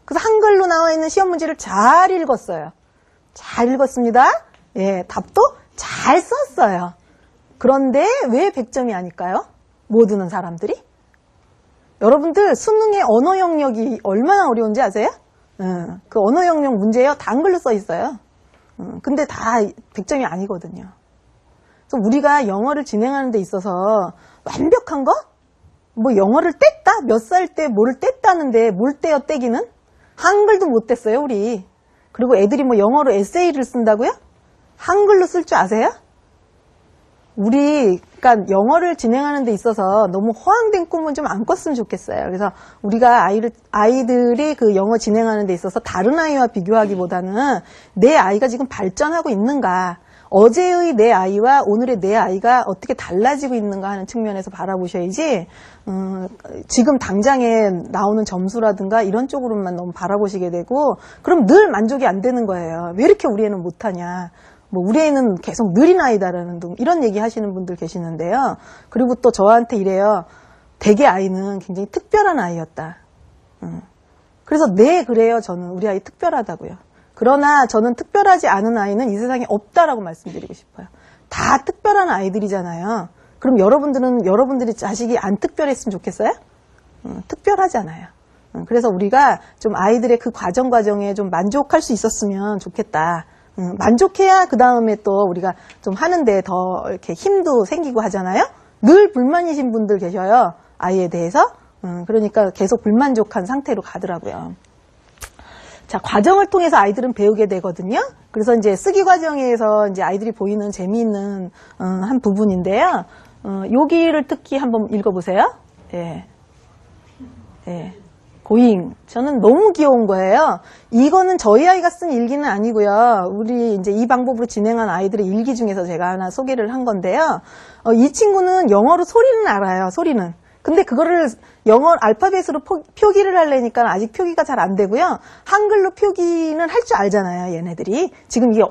그래서 한글로 나와 있는 시험 문제를 잘 읽었어요. 잘 읽었습니다. 예, 답도 잘 썼어요. 그런데 왜 100점이 아닐까요? 모드는 사람들이? 여러분들 수능의 언어 영역이 얼마나 어려운지 아세요? 그 언어 영역 문제요. 다 한글로 써 있어요. 근데 다 100점이 아니거든요. 그래서 우리가 영어를 진행하는 데 있어서 완벽한 거? 뭐 영어를 뗐다? 몇 살 때 뭘 뗐다는데 뭘 떼요 떼기는? 한글도 못 뗐어요 우리. 그리고 애들이 뭐 영어로 에세이를 쓴다고요? 한글로 쓸 줄 아세요? 그러니까 영어를 진행하는 데 있어서 너무 허황된 꿈은 좀 안 꿨으면 좋겠어요. 그래서 우리가 아이들이 그 영어 진행하는 데 있어서 다른 아이와 비교하기보다는 내 아이가 지금 발전하고 있는가, 어제의 내 아이와 오늘의 내 아이가 어떻게 달라지고 있는가 하는 측면에서 바라보셔야지, 지금 당장에 나오는 점수라든가 이런 쪽으로만 너무 바라보시게 되고, 그럼 늘 만족이 안 되는 거예요. 왜 이렇게 우리 애는 못하냐. 뭐 우리 애는 계속 느린 아이다라는 등 이런 얘기 하시는 분들 계시는데요. 그리고 또 저한테 이래요. 대개 아이는 굉장히 특별한 아이였다. 그래서 네, 그래요. 저는 우리 아이 특별하다고요. 그러나 저는 특별하지 않은 아이는 이 세상에 없다라고 말씀드리고 싶어요. 다 특별한 아이들이잖아요. 그럼 여러분들이 자식이 안 특별했으면 좋겠어요? 특별하잖아요. 그래서 우리가 좀 아이들의 그 과정에 좀 만족할 수 있었으면 좋겠다. 만족해야 그 다음에 또 우리가 좀 하는데 더 이렇게 힘도 생기고 하잖아요. 늘 불만이신 분들 계셔요. 아이에 대해서. 그러니까 계속 불만족한 상태로 가더라고요. 자, 과정을 통해서 아이들은 배우게 되거든요. 그래서 이제 쓰기 과정에서 이제 아이들이 보이는 재미있는 한 부분인데요. 여기를 특히 한번 읽어보세요. 예. 예. 고잉. 저는 너무 귀여운 거예요. 이거는 저희 아이가 쓴 일기는 아니고요. 우리 이제 이 방법으로 진행한 아이들의 일기 중에서 제가 하나 소개를 한 건데요. 이 친구는 영어로 소리는 알아요. 소리는. 근데 그거를 영어 알파벳으로 표기를 하려니까 아직 표기가 잘 안 되고요. 한글로 표기는 할 줄 알잖아요, 얘네들이. 지금 이게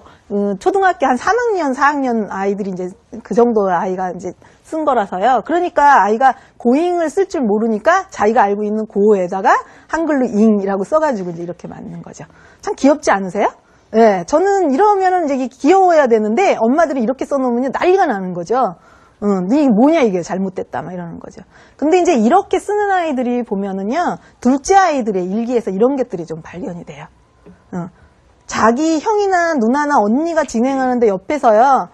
초등학교 한 3학년, 4학년 아이들이 이제 그 정도 아이가 이제 쓴 거라서요. 그러니까 아이가 고잉을 쓸 줄 모르니까 자기가 알고 있는 고에다가 한글로 잉이라고 써가지고 이제 이렇게 맞는 거죠. 참 귀엽지 않으세요? 예, 저는 이러면은 이제 귀여워야 되는데 엄마들이 이렇게 써놓으면 난리가 나는 거죠. 네 뭐냐 이게 잘못됐다 막 이러는 거죠. 근데 이제 이렇게 쓰는 아이들이 보면은요, 둘째 아이들의 일기에서 이런 것들이 좀 발견이 돼요. 자기 형이나 누나나 언니가 진행하는데 옆에서요,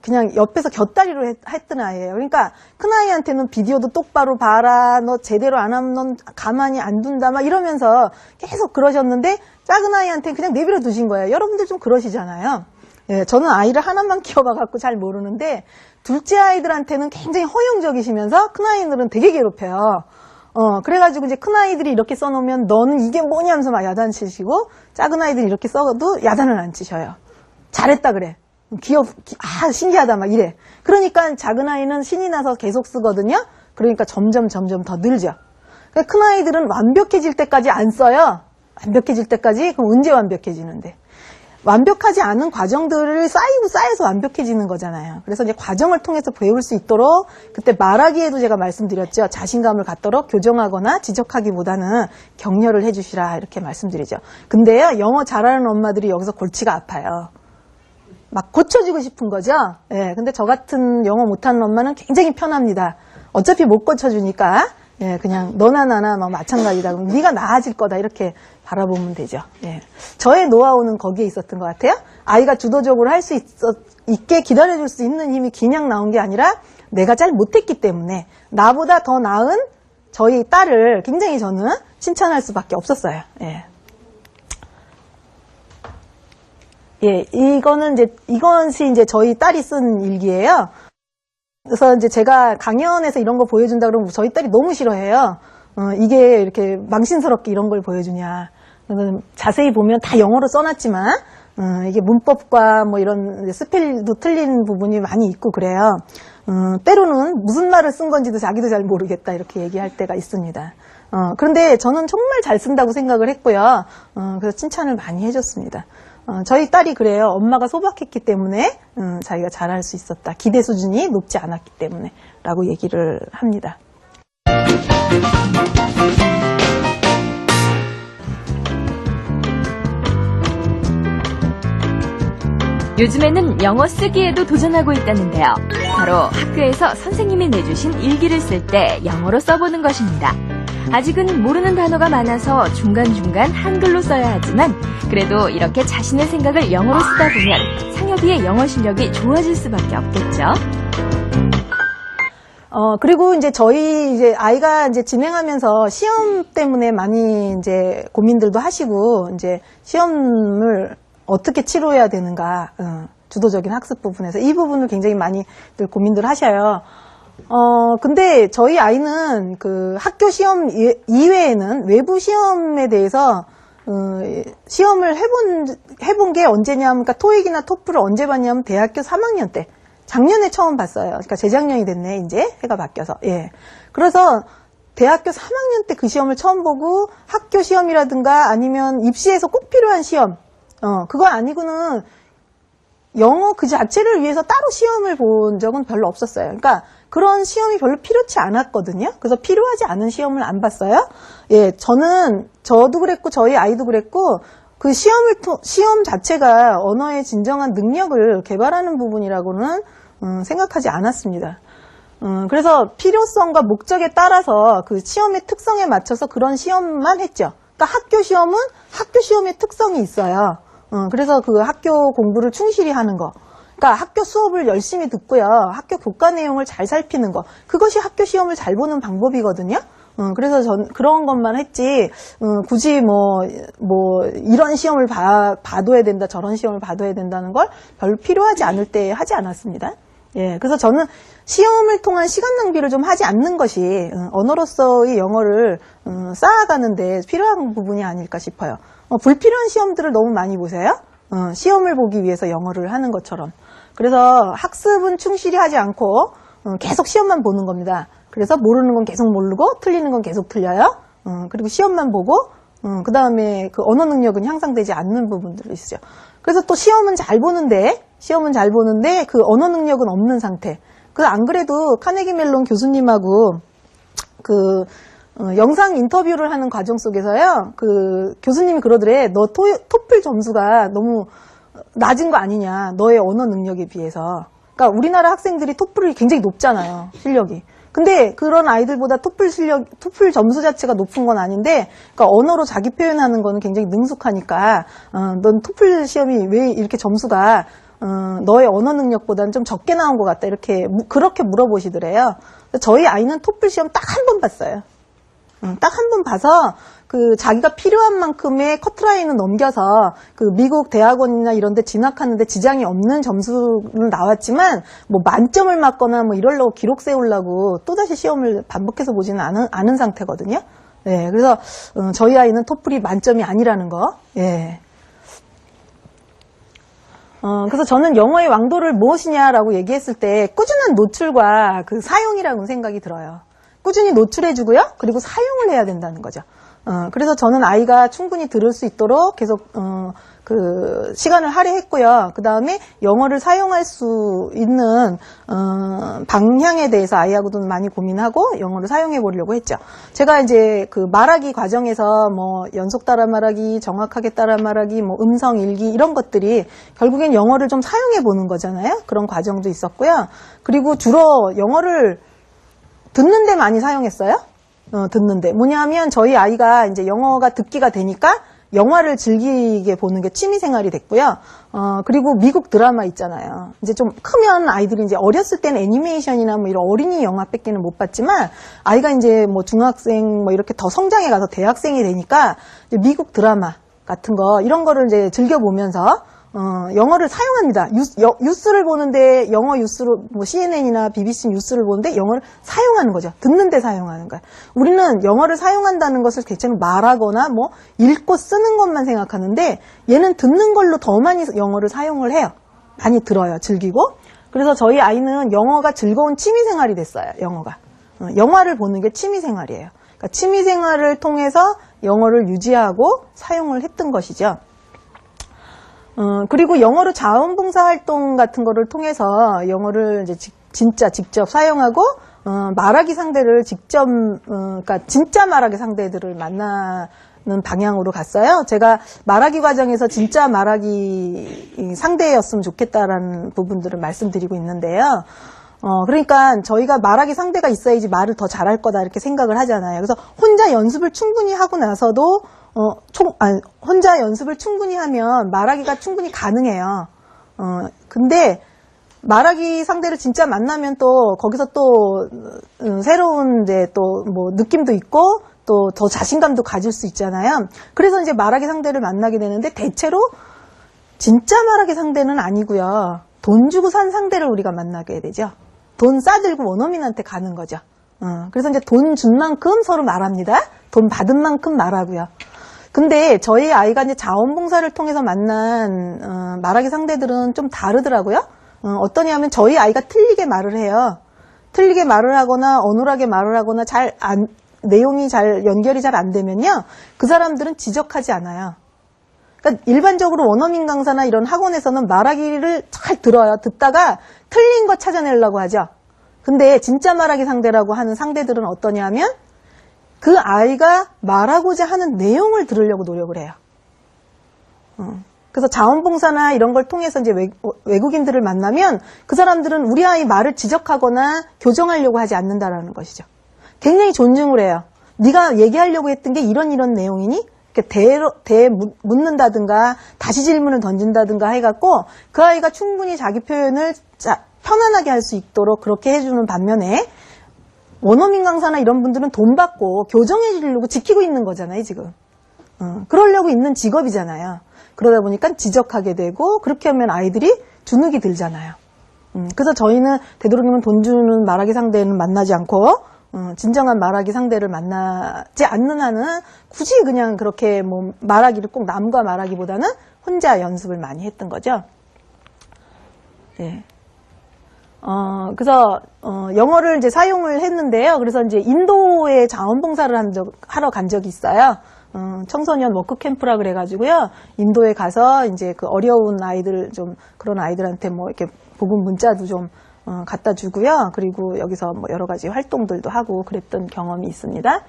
그냥 옆에서 곁다리로 했던 아이예요. 그러니까 큰 아이한테는 비디오도 똑바로 봐라, 너 제대로 안 하면 넌 가만히 안 둔다 막 이러면서 계속 그러셨는데 작은 아이한테는 그냥 내버려 두신 거예요. 여러분들 좀 그러시잖아요. 예, 저는 아이를 하나만 키워봐갖고 잘 모르는데 둘째 아이들한테는 굉장히 허용적이시면서 큰 아이들은 되게 괴롭혀요. 그래가지고 이제 큰 아이들이 이렇게 써놓으면 너는 이게 뭐냐면서 막 야단치시고, 작은 아이들이 이렇게 써도 야단을 안 치셔요. 잘했다 그래. 신기하다 막 이래. 그러니까 작은 아이는 신이 나서 계속 쓰거든요. 그러니까 점점 더 늘죠. 큰 아이들은 완벽해질 때까지 안 써요. 완벽해질 때까지? 그럼 언제 완벽해지는데? 완벽하지 않은 과정들을 쌓여서 완벽해지는 거잖아요. 그래서 이제 과정을 통해서 배울 수 있도록, 그때 말하기에도 제가 말씀드렸죠. 자신감을 갖도록 교정하거나 지적하기보다는 격려를 해주시라 이렇게 말씀드리죠. 근데요, 영어 잘하는 엄마들이 여기서 골치가 아파요. 막 고쳐주고 싶은 거죠. 예, 근데 저 같은 영어 못하는 엄마는 굉장히 편합니다. 어차피 못 고쳐주니까, 예, 그냥 너나 나나 막 마찬가지다. 그럼 네가 나아질 거다 이렇게 바라보면 되죠. 예. 저의 노하우는 거기에 있었던 것 같아요. 아이가 주도적으로 할 수 있게 기다려줄 수 있는 힘이 그냥 나온 게 아니라 내가 잘 못했기 때문에 나보다 더 나은 저희 딸을 굉장히 저는 칭찬할 수밖에 없었어요. 예. 예, 이것이 이제 저희 딸이 쓴 일기예요. 그래서 이제 제가 강연에서 이런 거 보여준다 그러면 저희 딸이 너무 싫어해요. 이게 이렇게 망신스럽게 이런 걸 보여주냐. 자세히 보면 다 영어로 써놨지만, 이게 문법과 뭐 이런 스펠도 틀린 부분이 많이 있고 그래요. 때로는 무슨 말을 쓴 건지도 자기도 잘 모르겠다 이렇게 얘기할 때가 있습니다. 그런데 저는 정말 잘 쓴다고 생각을 했고요. 그래서 칭찬을 많이 해줬습니다. 저희 딸이 그래요. 엄마가 소박했기 때문에 자기가 잘할 수 있었다. 기대 수준이 높지 않았기 때문에 라고 얘기를 합니다. 요즘에는 영어 쓰기에도 도전하고 있다는데요. 바로 학교에서 선생님이 내주신 일기를 쓸 때 영어로 써보는 것입니다. 아직은 모르는 단어가 많아서 중간중간 한글로 써야 하지만 그래도 이렇게 자신의 생각을 영어로 쓰다 보면 상혁이의 영어 실력이 좋아질 수밖에 없겠죠. 그리고 이제 저희 이제 아이가 이제 진행하면서 시험 때문에 많이 이제 고민들도 하시고 이제 시험을 어떻게 치료해야 되는가, 주도적인 학습 부분에서 이 부분을 굉장히 많이들 고민들 하셔요. 근데 저희 아이는 그 학교 시험 이외에는 외부 시험에 대해서 시험을 해본 게 언제냐면, 그러니까 토익이나 토플을 언제 봤냐면 대학교 3학년 때, 작년에 처음 봤어요. 그러니까 재작년이 됐네, 이제 해가 바뀌어서. 예. 그래서 대학교 3학년 때 그 시험을 처음 보고 학교 시험이라든가 아니면 입시에서 꼭 필요한 시험, 그거 아니고는 영어 그 자체를 위해서 따로 시험을 본 적은 별로 없었어요. 그러니까 그런 시험이 별로 필요치 않았거든요. 그래서 필요하지 않은 시험을 안 봤어요. 예, 저도 그랬고 저희 아이도 그랬고 그 시험 자체가 언어의 진정한 능력을 개발하는 부분이라고는 생각하지 않았습니다. 그래서 필요성과 목적에 따라서 그 시험의 특성에 맞춰서 그런 시험만 했죠. 그러니까 학교 시험은 학교 시험의 특성이 있어요. 그래서 그 학교 공부를 충실히 하는 거. 그러니까 학교 수업을 열심히 듣고요. 학교 교과 내용을 잘 살피는 거. 그것이 학교 시험을 잘 보는 방법이거든요. 그래서 전 그런 것만 했지, 굳이 이런 시험을 봐둬야 된다, 저런 시험을 봐둬야 된다는 걸 별로 필요하지 않을 때 하지 않았습니다. 예, 그래서 저는 시험을 통한 시간 낭비를 좀 하지 않는 것이 언어로서의 영어를 쌓아가는데 필요한 부분이 아닐까 싶어요. 불필요한 시험들을 너무 많이 보세요. 시험을 보기 위해서 영어를 하는 것처럼. 그래서 학습은 충실히 하지 않고 계속 시험만 보는 겁니다. 그래서 모르는 건 계속 모르고 틀리는 건 계속 틀려요. 그리고 시험만 보고 그 다음에 그 언어 능력은 향상되지 않는 부분들이 있어요. 그래서 또 시험은 잘 보는데 그 언어 능력은 없는 상태. 안 그래도 카네기 멜론 교수님하고 그 영상 인터뷰를 하는 과정 속에서요, 그 교수님이 그러더래. 너 토플 점수가 너무 낮은 거 아니냐, 너의 언어 능력에 비해서. 그러니까 우리나라 학생들이 토플이 굉장히 높잖아요, 실력이. 근데 그런 아이들보다 토플 점수 자체가 높은 건 아닌데, 그러니까 언어로 자기 표현하는 거는 굉장히 능숙하니까, 넌 토플 시험이 왜 이렇게 점수가 너의 언어 능력보다는 좀 적게 나온 것 같다, 그렇게 물어보시더래요. 저희 아이는 토플 시험 딱 한 번 봤어요. 딱 한 번 봐서 그 자기가 필요한 만큼의 커트라인을 넘겨서 그 미국 대학원이나 이런 데 진학하는데 지장이 없는 점수는 나왔지만 뭐 만점을 맞거나 뭐 이러려고 기록 세우려고 또다시 시험을 반복해서 보지는 않은 상태거든요. 예, 그래서 저희 아이는 토플이 만점이 아니라는 거. 예. 그래서 저는 영어의 왕도를 무엇이냐라고 얘기했을 때 꾸준한 노출과 그 사용이라고 생각이 들어요. 꾸준히 노출해주고요. 그리고 사용을 해야 된다는 거죠. 그래서 저는 아이가 충분히 들을 수 있도록 계속 그 시간을 할애했고요. 그 다음에 영어를 사용할 수 있는 방향에 대해서 아이하고도 많이 고민하고 영어를 사용해 보려고 했죠. 제가 이제 그 말하기 과정에서 뭐 연속 따라 말하기, 정확하게 따라 말하기, 뭐 음성 일기 이런 것들이 결국엔 영어를 좀 사용해 보는 거잖아요. 그런 과정도 있었고요. 그리고 주로 영어를 듣는데 많이 사용했어요. 듣는데. 뭐냐면 저희 아이가 이제 영어가 듣기가 되니까 영화를 즐기게 보는 게 취미생활이 됐고요. 그리고 미국 드라마 있잖아요. 이제 좀 크면 아이들이 이제 어렸을 때는 애니메이션이나 뭐 이런 어린이 영화밖에는 못 봤지만 아이가 이제 뭐 중학생 뭐 이렇게 더 성장해 가서 대학생이 되니까 이제 미국 드라마 같은 거 이런 거를 이제 즐겨보면서 영어를 사용합니다. 뉴스를 보는데 영어 뉴스로 뭐 CNN이나 BBC 뉴스를 보는데 영어를 사용하는 거죠. 듣는데 사용하는 거예요. 우리는 영어를 사용한다는 것을 대체로 말하거나 뭐 읽고 쓰는 것만 생각하는데 얘는 듣는 걸로 더 많이 영어를 사용을 해요. 많이 들어요. 즐기고. 그래서 저희 아이는 영어가 즐거운 취미생활이 됐어요. 영어가. 영화를 보는 게 취미생활이에요. 그러니까 취미생활을 통해서 영어를 유지하고 사용을 했던 것이죠. 그리고 영어로 자원봉사 활동 같은 거를 통해서 영어를 이제 진짜 직접 사용하고, 말하기 상대를 직접, 그러니까 진짜 말하기 상대들을 방향으로 갔어요. 제가 말하기 과정에서 진짜 말하기 상대였으면 좋겠다라는 부분들을 말씀드리고 있는데요. 그러니까 저희가 말하기 상대가 있어야지 말을 더 잘할 거다 이렇게 생각을 하잖아요. 그래서 혼자 연습을 충분히 하고 나서도 혼자 연습을 충분히 하면 말하기가 충분히 가능해요. 근데 말하기 상대를 진짜 만나면 또 거기서 또 새로운 이제 또 뭐 느낌도 있고 또 더 자신감도 가질 수 있잖아요. 그래서 이제 말하기 상대를 만나게 되는데 대체로 진짜 말하기 상대는 아니고요. 돈 주고 산 상대를 우리가 만나게 되죠. 돈 싸들고 원어민한테 가는 거죠. 그래서 이제 돈 준 만큼 서로 말합니다. 돈 받은 만큼 말하고요. 근데 저희 아이가 이제 자원봉사를 통해서 만난 말하기 상대들은 좀 다르더라고요. 어떠냐면 저희 아이가 틀리게 말을 해요. 틀리게 말을 하거나 어눌하게 말을 하거나 내용이 잘 연결이 잘 안 되면요. 그 사람들은 지적하지 않아요. 그러니까 일반적으로 원어민 강사나 이런 학원에서는 말하기를 잘 들어요. 듣다가 틀린 거 찾아내려고 하죠. 근데 진짜 말하기 상대라고 하는 상대들은 어떠냐면 그 아이가 말하고자 하는 내용을 들으려고 노력을 해요. 그래서 자원봉사나 이런 걸 통해서 이제 외국인들을 만나면 그 사람들은 우리 아이 말을 지적하거나 교정하려고 하지 않는다라는 것이죠. 굉장히 존중을 해요. 네가 얘기하려고 했던 게 이런 내용이니? 묻는다든가 다시 질문을 던진다든가 해갖고 그 아이가 충분히 자기 표현을 편안하게 할 수 있도록 그렇게 해주는 반면에 원어민 강사나 이런 분들은 돈 받고 교정해 주려고 지키고 있는 거잖아요, 지금. 그러려고 있는 직업이잖아요. 그러다 보니까 지적하게 되고 그렇게 하면 아이들이 주눅이 들잖아요. 그래서 저희는 되도록이면 돈 주는 말하기 상대는 만나지 않고 진정한 말하기 상대를 만나지 않는 한은 굳이 그냥 그렇게 뭐 말하기를 꼭 남과 말하기보다는 혼자 연습을 많이 했던 거죠. 네. 그래서 영어를 이제 사용을 했는데요. 그래서 이제 인도에 자원봉사를 하러 간 적이 있어요. 청소년 워크 캠프라 그래가지고요. 인도에 가서 이제 그 어려운 아이들 좀 그런 아이들한테 뭐 이렇게 복음 문자도 좀 갖다 주고요. 그리고 여기서 뭐 여러 가지 활동들도 하고 그랬던 경험이 있습니다.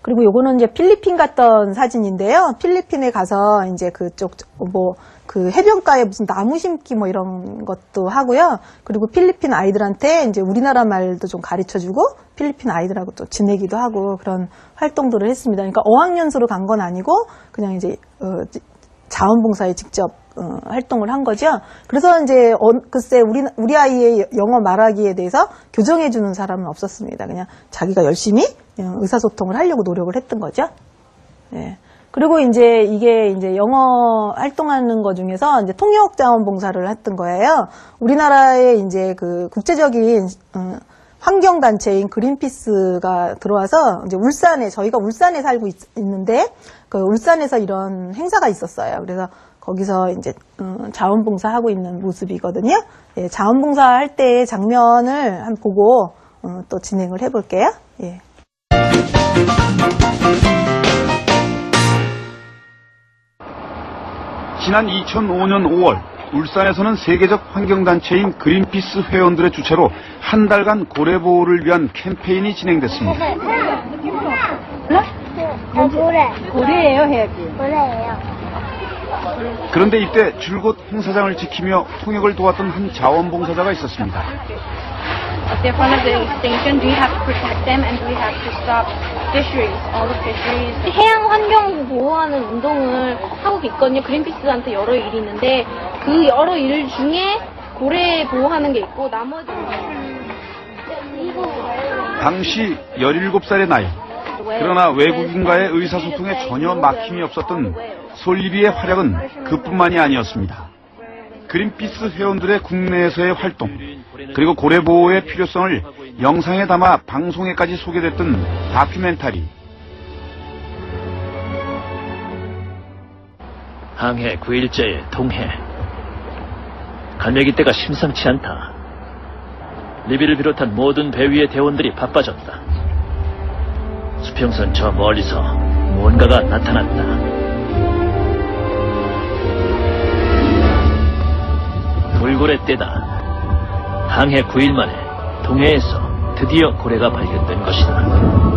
그리고 요거는 이제 필리핀 갔던 사진인데요. 필리핀에 가서 이제 그쪽 그 해변가에 무슨 나무 심기 뭐 이런 것도 하고요. 그리고 필리핀 아이들한테 이제 우리나라 말도 좀 가르쳐 주고 필리핀 아이들하고 또 지내기도 하고 그런 활동들을 했습니다. 그러니까 어학연수로 간 건 아니고 그냥 이제 자원봉사에 직접 활동을 한 거죠. 그래서 이제 글쎄 우리 아이의 영어 말하기에 대해서 교정해 주는 사람은 없었습니다. 그냥 자기가 열심히 의사소통을 하려고 노력을 했던 거죠. 예. 그리고 이제 이게 이제 영어 활동하는 것 중에서 이제 통역 자원봉사를 했던 거예요. 우리나라에 이제 그 국제적인 환경단체인 그린피스가 들어와서 이제 저희가 울산에 살고 있는데 그 울산에서 이런 행사가 있었어요. 그래서 거기서 이제 자원봉사 하고 있는 모습이거든요. 예, 자원봉사 할 때의 장면을 한번 보고 또 진행을 해볼게요. 예. 지난 2005년 5월 울산에서는 세계적 환경단체인 그린피스 회원들의 주최로 한 달간 고래 보호를 위한 캠페인이 진행됐습니다. 고래예요, 해야지. 고래예요. 그런데 이때 줄곧 행사장을 지키며 통역을 도왔던 한 자원봉사자가 있었습니다. If they're part of the extinction, we have to protect them and we have to stop fisheries, all the fisheries. 해양 환경 보호하는 운동을 하고 있거든요. 그린피스한테 여러 일이 있는데 그 여러 일 중에 고래 보호하는 게 있고 나머지 당시 17살의 나이. 그러나 외국인과의 의사소통에 전혀 막힘이 없었던 솔리비의 활약은 그뿐만이 아니었습니다. 그린피스 회원들의 국내에서의 활동, 그리고 고래 보호의 필요성을 영상에 담아 방송에까지 소개됐던 다큐멘터리. 항해 9일째의 동해. 갈매기 떼가 심상치 않다. 리비를 비롯한 모든 배 위의 대원들이 바빠졌다. 수평선 저 멀리서 무언가가 나타났다. 돌고래 떼다. 항해 9일 만에 동해에서 드디어 고래가 발견된 것이다.